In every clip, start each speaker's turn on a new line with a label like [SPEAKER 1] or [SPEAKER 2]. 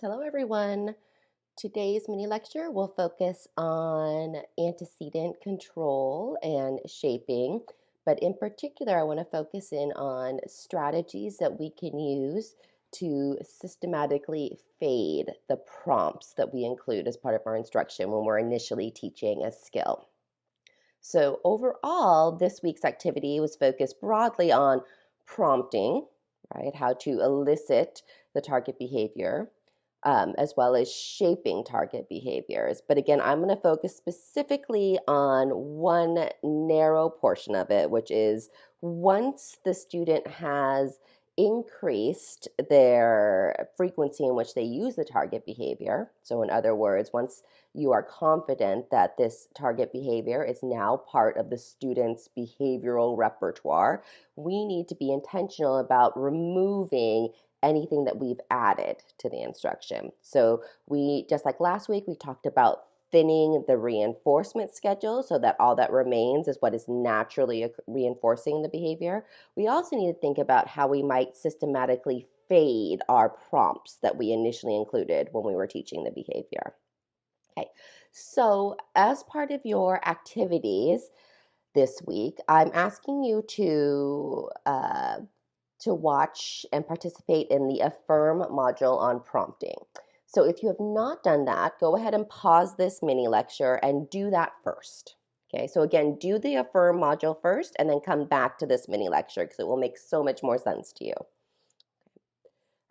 [SPEAKER 1] Hello, everyone. Today's mini lecture will focus on antecedent control and shaping, but in particular, I want to focus in on strategies that we can use to systematically fade the prompts that we include as part of our instruction when we're initially teaching a skill. So, overall, this week's activity was focused broadly on prompting, right? How to elicit the target behavior, as well as shaping target behaviors. But again, I'm going to focus specifically on one narrow portion of it, which is once the student has increased their frequency in which they use the target behavior. So, in other words, once you are confident that this target behavior is now part of the student's behavioral repertoire, we need to be intentional about removing anything that we've added to the instruction. So we, just like last week, we talked about thinning the reinforcement schedule so that all that remains is what is naturally reinforcing the behavior. We also need to think about how we might systematically fade our prompts that we initially included when we were teaching the behavior. Okay, so as part of your activities this week, I'm asking you to watch and participate in the Affirm module on prompting. So if you have not done that, go ahead and pause this mini lecture and do that first. Okay, so again, do the Affirm module first and then come back to this mini lecture because it will make so much more sense to you. All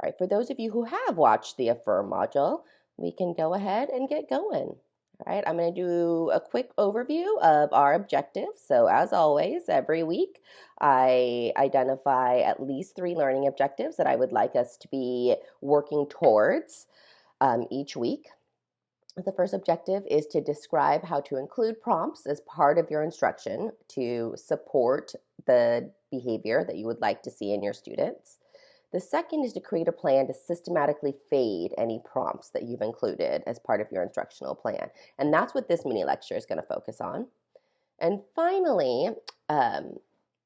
[SPEAKER 1] right, for those of you who have watched the Affirm module, we can go ahead and get going. All right, I'm going to do a quick overview of our objectives. So as always, every week, I identify at least 3 learning objectives that I would like us to be working towards each week. The first objective is to describe how to include prompts as part of your instruction to support the behavior that you would like to see in your students. The second is to create a plan to systematically fade any prompts that you've included as part of your instructional plan. And that's what this mini lecture is going to focus on. And finally,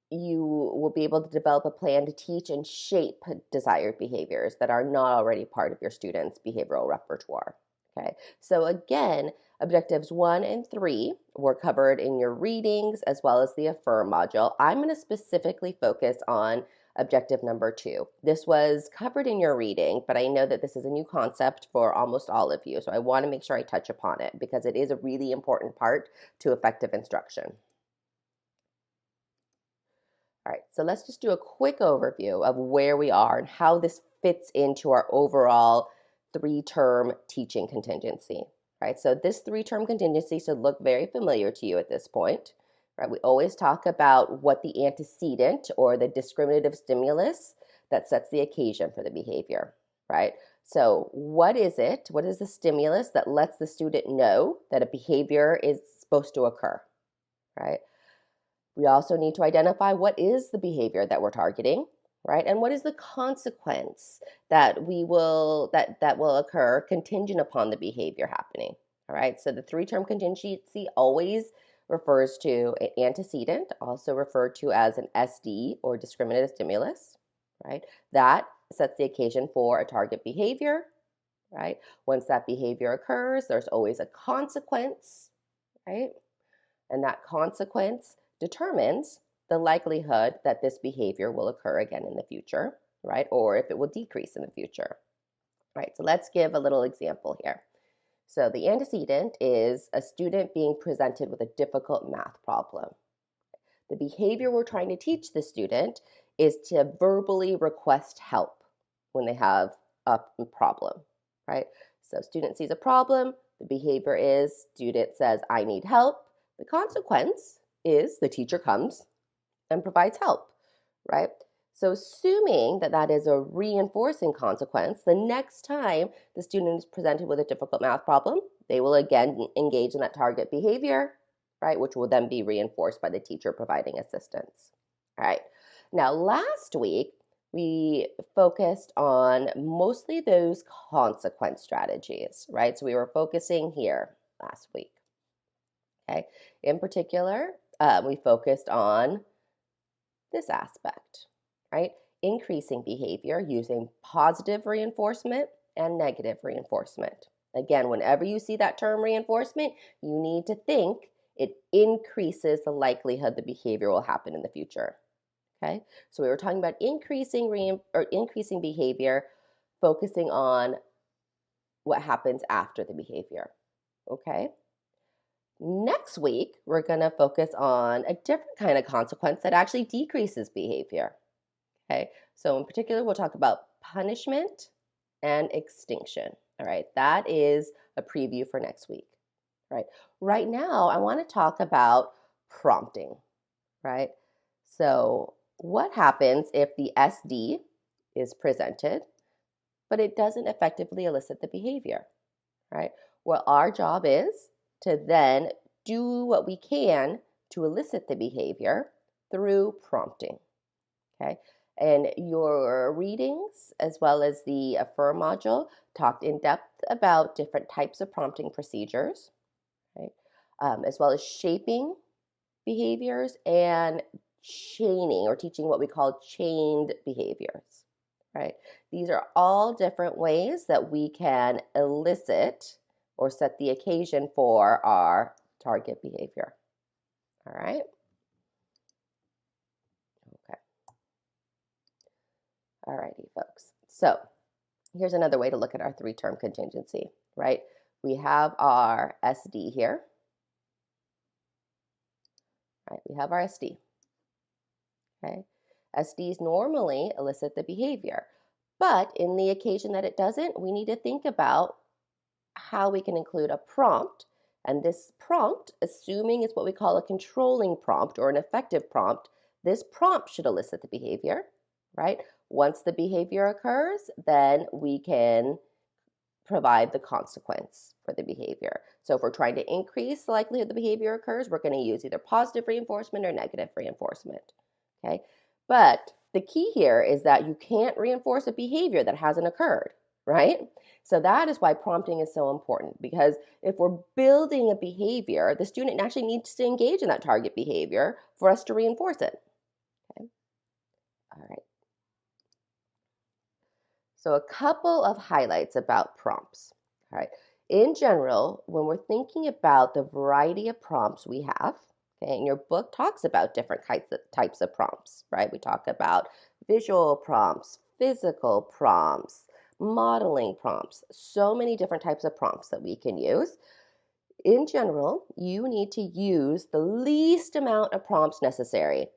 [SPEAKER 1] you will be able to develop a plan to teach and shape desired behaviors that are not already part of your students' behavioral repertoire. Okay, so again, objectives 1 and 3 were covered in your readings as well as the Affirm module. I'm going to specifically focus on objective number 2. This was covered in your reading, but I know that this is a new concept for almost all of you, so I want to make sure I touch upon it because it is a really important part to effective instruction. All right, so let's just do a quick overview of where we are and how this fits into our overall 3-term teaching contingency. Right, so this 3-term contingency should look very familiar to you at this point. Right, we always talk about what the antecedent or the discriminative stimulus that sets the occasion for the behavior. Right, so what is it? What is the stimulus that lets the student know that a behavior is supposed to occur? Right. We also need to identify what is the behavior that we're targeting, right? And what is the consequence that will occur contingent upon the behavior happening. All right. So the 3-term contingency always refers to an antecedent, also referred to as an SD or discriminative stimulus, right? That sets the occasion for a target behavior, right? Once that behavior occurs, there's always a consequence, right? And that consequence determines the likelihood that this behavior will occur again in the future, right? Or if it will decrease in the future, right? So let's give a little example here. So the antecedent is a student being presented with a difficult math problem. The behavior we're trying to teach the student is to verbally request help when they have a problem, right? So student sees a problem, the behavior is student says, I need help. The consequence is the teacher comes and provides help, right? So assuming that that is a reinforcing consequence, the next time the student is presented with a difficult math problem, they will again engage in that target behavior, right? Which will then be reinforced by the teacher providing assistance. All right. Now, last week, we focused on mostly those consequence strategies, right? So we were focusing here last week. Okay. In particular, we focused on this aspect, right? Increasing behavior using positive reinforcement and negative reinforcement. Again, whenever you see that term reinforcement, you need to think it increases the likelihood the behavior will happen in the future. Okay, so we were talking about increasing behavior, focusing on what happens after the behavior. Okay. Next week, we're going to focus on a different kind of consequence that actually decreases behavior. Okay, so in particular, we'll talk about punishment and extinction. All right, that is a preview for next week. Right, right now, I want to talk about prompting. Right, so what happens if the SD is presented, but it doesn't effectively elicit the behavior? Right, well, our job is to then do what we can to elicit the behavior through prompting. Okay, and your readings as well as the Affirm module talked in depth about different types of prompting procedures, right? As well as shaping behaviors and chaining, or teaching what we call chained behaviors, right? These are all different ways that we can elicit or set the occasion for our target behavior. All right. Okay. All righty, folks. So here's another way to look at our three-term contingency, right? We have our SD here. Right, we have our SD. Okay. SDs normally elicit the behavior, but in the occasion that it doesn't, we need to think about how we can include a prompt. And this prompt, assuming it's what we call a controlling prompt or an effective prompt, this prompt should elicit the behavior, right? Once the behavior occurs, then we can provide the consequence for the behavior. So if we're trying to increase the likelihood the behavior occurs, we're going to use either positive reinforcement or negative reinforcement. Okay, but the key here is that you can't reinforce a behavior that hasn't occurred, right? So that is why prompting is so important, because if we're building a behavior, the student actually needs to engage in that target behavior for us to reinforce it. Okay, all right. So a couple of highlights about prompts. All right. In general, when we're thinking about the variety of prompts we have, okay, and your book talks about different types of prompts, right? We talk about visual prompts, physical prompts, modeling prompts, so many different types of prompts that we can use. In general, you need to use the least amount of prompts necessary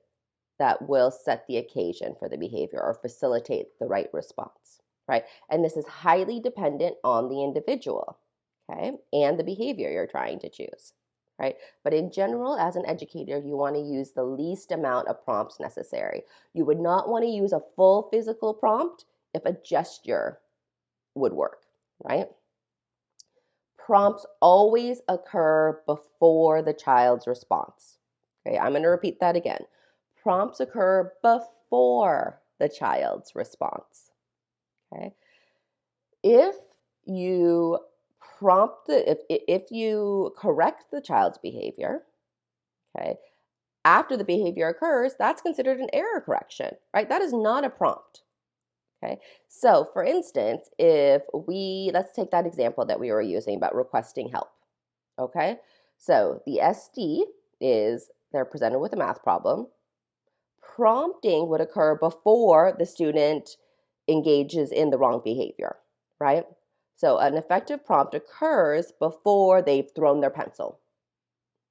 [SPEAKER 1] that will set the occasion for the behavior or facilitate the right response, right? And this is highly dependent on the individual, okay, and the behavior you're trying to choose, right? But in general, as an educator, you want to use the least amount of prompts necessary. You would not want to use a full physical prompt if a gesture would work, right? Prompts always occur before the child's response. Okay, I'm going to repeat that again. Prompts occur before the child's response. Okay, if you if you correct the child's behavior, okay, after the behavior occurs, that's considered an error correction, right? That is not a prompt. Okay, so for instance, let's take that example that we were using about requesting help. Okay, so the SD is they're presented with a math problem. Prompting would occur before the student engages in the wrong behavior, right? So an effective prompt occurs before they've thrown their pencil,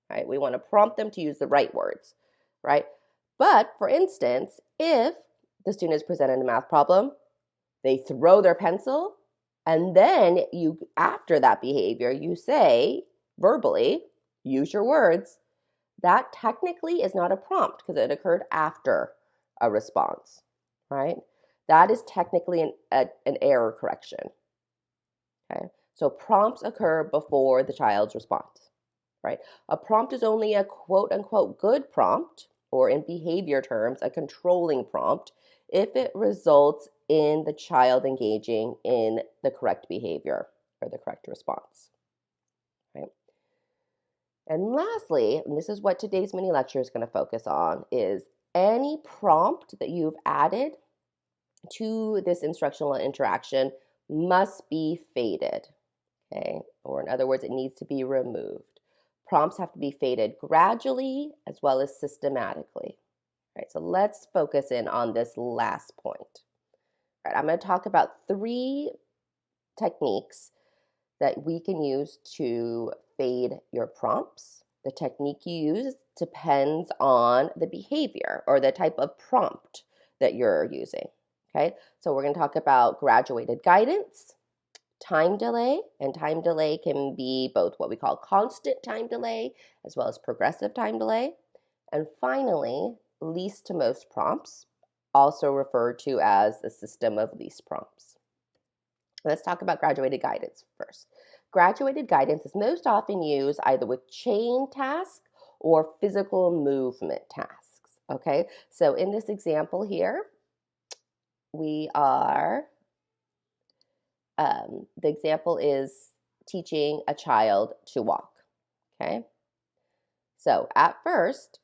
[SPEAKER 1] right? We want to prompt them to use the right words, right? But for instance, if the student is presented a math problem, they throw their pencil, and then after that behavior, you say verbally, use your words, that technically is not a prompt because it occurred after a response, right? That is technically an error correction, okay? So prompts occur before the child's response, right? A prompt is only a quote unquote good prompt, or in behavior terms, a controlling prompt, if it results in the child engaging in the correct behavior or the correct response, right? And lastly, and this is what today's mini lecture is going to focus on, is any prompt that you've added to this instructional interaction must be faded, okay? Or in other words, it needs to be removed. Prompts have to be faded gradually as well as systematically. All right, so let's focus in on this last point. All right, I'm going to talk about 3 techniques that we can use to fade your prompts. The technique you use depends on the behavior or the type of prompt that you're using. Okay, so we're going to talk about graduated guidance, time delay, and time delay can be both what we call constant time delay as well as progressive time delay. And finally, least to most prompts, also referred to as the system of least prompts. Let's talk about graduated guidance first. Graduated guidance is most often used either with chain tasks or physical movement tasks. Okay, so in this example here, we are, the example is teaching a child to walk. Okay, so at first,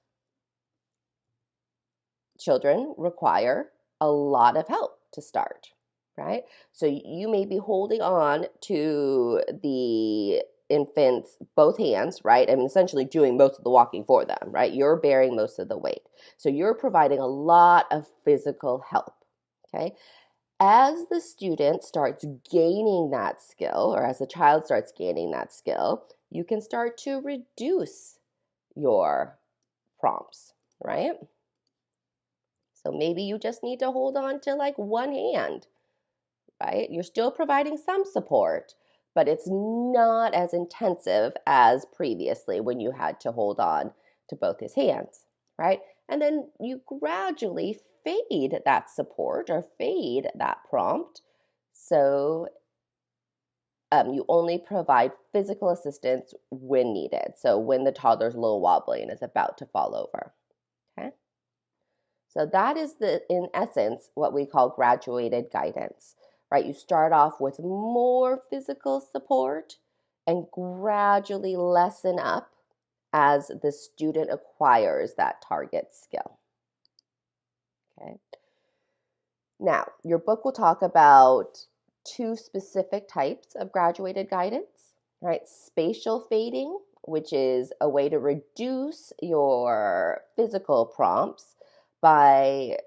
[SPEAKER 1] children require a lot of help to start, right? So you may be holding on to the infant's both hands, right? I mean, essentially doing most of the walking for them, right? You're bearing most of the weight. So you're providing a lot of physical help, okay? As the student starts gaining that skill, or as the child starts gaining that skill, you can start to reduce your prompts, right? So maybe you just need to hold on to like one hand, right? You're still providing some support, but it's not as intensive as previously when you had to hold on to both his hands, right? And then you gradually fade that support or fade that prompt. So you only provide physical assistance when needed. So when the toddler's a little wobbly and is about to fall over, okay? So that is in essence, what we call graduated guidance, right? You start off with more physical support and gradually lessen up as the student acquires that target skill. Okay. Now, your book will talk about 2 specific types of graduated guidance, right? Spatial fading, which is a way to reduce your physical prompts by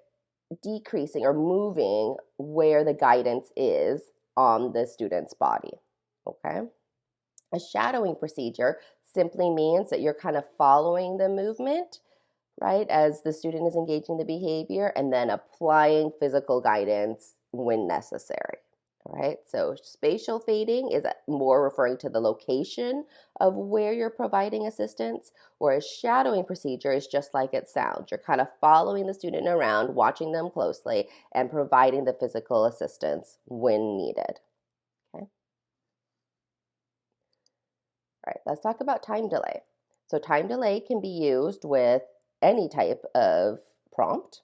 [SPEAKER 1] decreasing or moving where the guidance is on the student's body, okay? A shadowing procedure simply means that you're kind of following the movement, right, as the student is engaging the behavior and then applying physical guidance when necessary. All right, so spatial fading is more referring to the location of where you're providing assistance, whereas shadowing procedure is just like it sounds. You're kind of following the student around, watching them closely, and providing the physical assistance when needed. Okay. All right, let's talk about time delay. So time delay can be used with any type of prompt,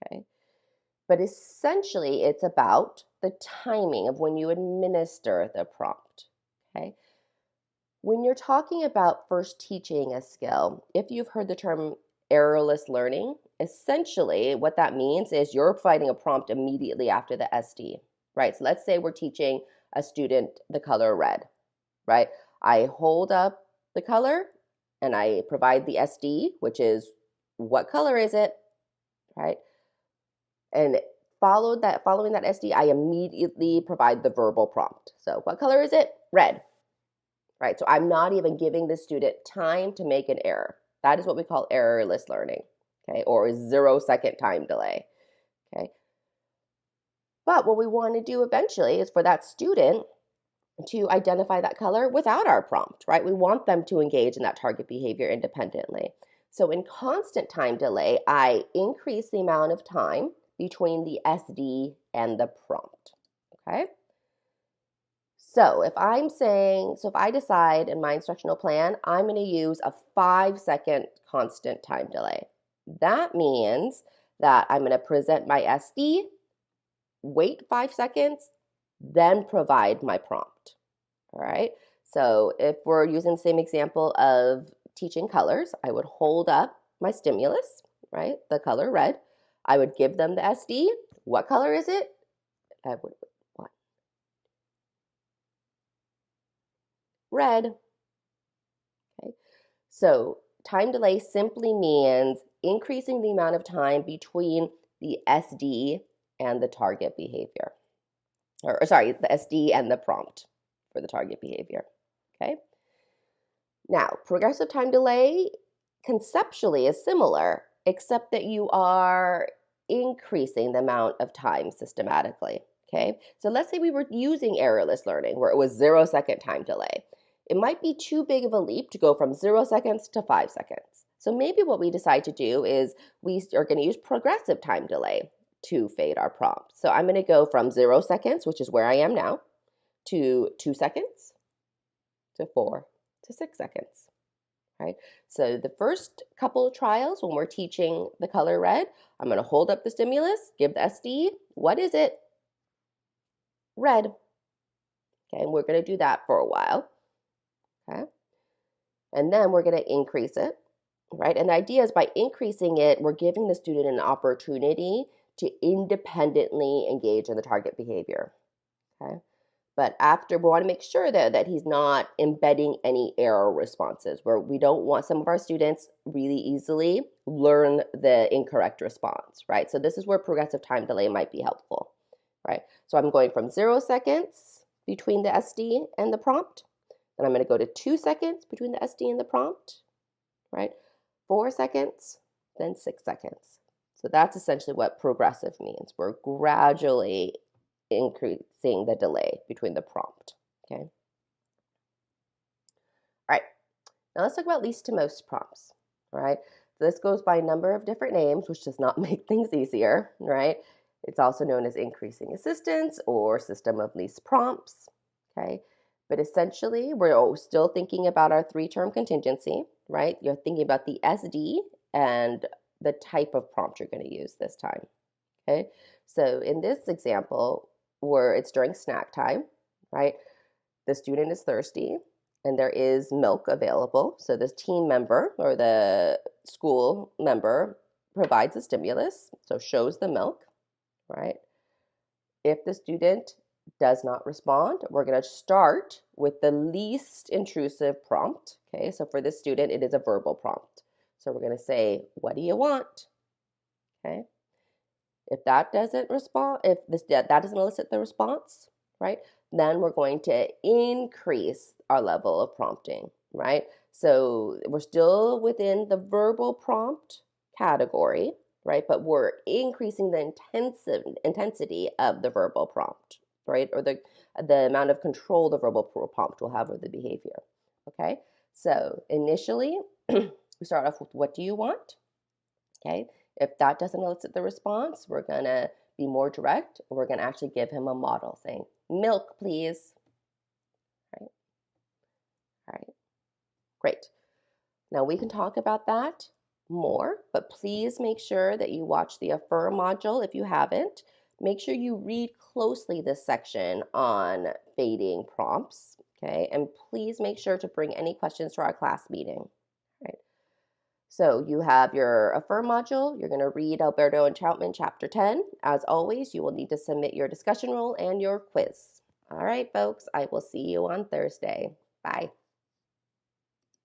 [SPEAKER 1] okay? But essentially, it's about the timing of when you administer the prompt, okay? When you're talking about first teaching a skill, if you've heard the term errorless learning, essentially what that means is you're providing a prompt immediately after the SD, right? So let's say we're teaching a student the color red, right? I hold up the color and I provide the SD, which is what color is it, right? And following that SD, I immediately provide the verbal prompt. So what color is it? Red, right? So I'm not even giving the student time to make an error. That is what we call errorless learning, okay? Or 0-second time delay, okay? But what we want to do eventually is for that student to identify that color without our prompt, right? We want them to engage in that target behavior independently. So in constant time delay, I increase the amount of time between the SD and the prompt, okay? So if I decide in my instructional plan, I'm going to use a 5-second constant time delay. That means that I'm going to present my SD, wait 5 seconds, then provide my prompt. All right. So if we're using the same example of teaching colors, I would hold up my stimulus, right? The color red. I would give them the SD. What color is it? I would, 1, red. Okay, so time delay simply means increasing the amount of time between the SD and the target behavior. Or sorry, the SD and the prompt for the target behavior. Okay. Now, progressive time delay conceptually is similar, except that you are increasing the amount of time systematically. Okay, so let's say we were using errorless learning where it was 0 second time delay. It might be too big of a leap to go from 0 seconds to 5 seconds. So maybe what we decide to do is we are going to use progressive time delay to fade our prompt. So I'm going to go from 0 seconds, which is where I am now, to 2 seconds, to 4, to 6 seconds. Right? So the first couple of trials when we're teaching the color red, I'm going to hold up the stimulus, give the SD. What is it? Red. Okay, and we're going to do that for a while. Okay. And then we're going to increase it, right? And the idea is by increasing it, we're giving the student an opportunity to independently engage in the target behavior. Okay. But after, we want to make sure that he's not embedding any error responses where we don't want some of our students really easily learn the incorrect response, right? So this is where progressive time delay might be helpful, right? So I'm going from 0 seconds between the SD and the prompt. Then I'm going to go to 2 seconds between the SD and the prompt, right? 4 seconds, then 6 seconds. So that's essentially what progressive means. We're gradually increasing the delay between the prompt, okay? All right, now let's talk about least to most prompts, all right? So this goes by a number of different names, which does not make things easier, right? It's also known as increasing assistance or system of least prompts, okay? But essentially, we're still thinking about our three-term contingency, right? You're thinking about the SD and the type of prompt you're going to use this time, okay? So in this example, where it's during snack time, right? The student is thirsty and there is milk available. So this team member or the school member provides a stimulus, so shows the milk, right? If the student does not respond, we're going to start with the least intrusive prompt. Okay, so for this student, it is a verbal prompt. So we're going to say, what do you want? Okay. If that doesn't respond, if that doesn't elicit the response, right, then we're going to increase our level of prompting, right? So we're still within the verbal prompt category, right? But we're increasing the intensity of the verbal prompt, right? Or the amount of control the verbal prompt will have over the behavior, okay? So initially, we start off with, what do you want? Okay. If that doesn't elicit the response, we're going to be more direct. We're going to actually give him a model saying, milk, please. All right. All right. Great. Now we can talk about that more, but please make sure that you watch the Affirm module if you haven't. Make sure you read closely this section on fading prompts, okay? And please make sure to bring any questions to our class meeting, right? So you have your Affirm module. You're going to read Alberto and Troutman, Chapter 10. As always, you will need to submit your discussion role and your quiz. All right, folks, I will see you on Thursday. Bye.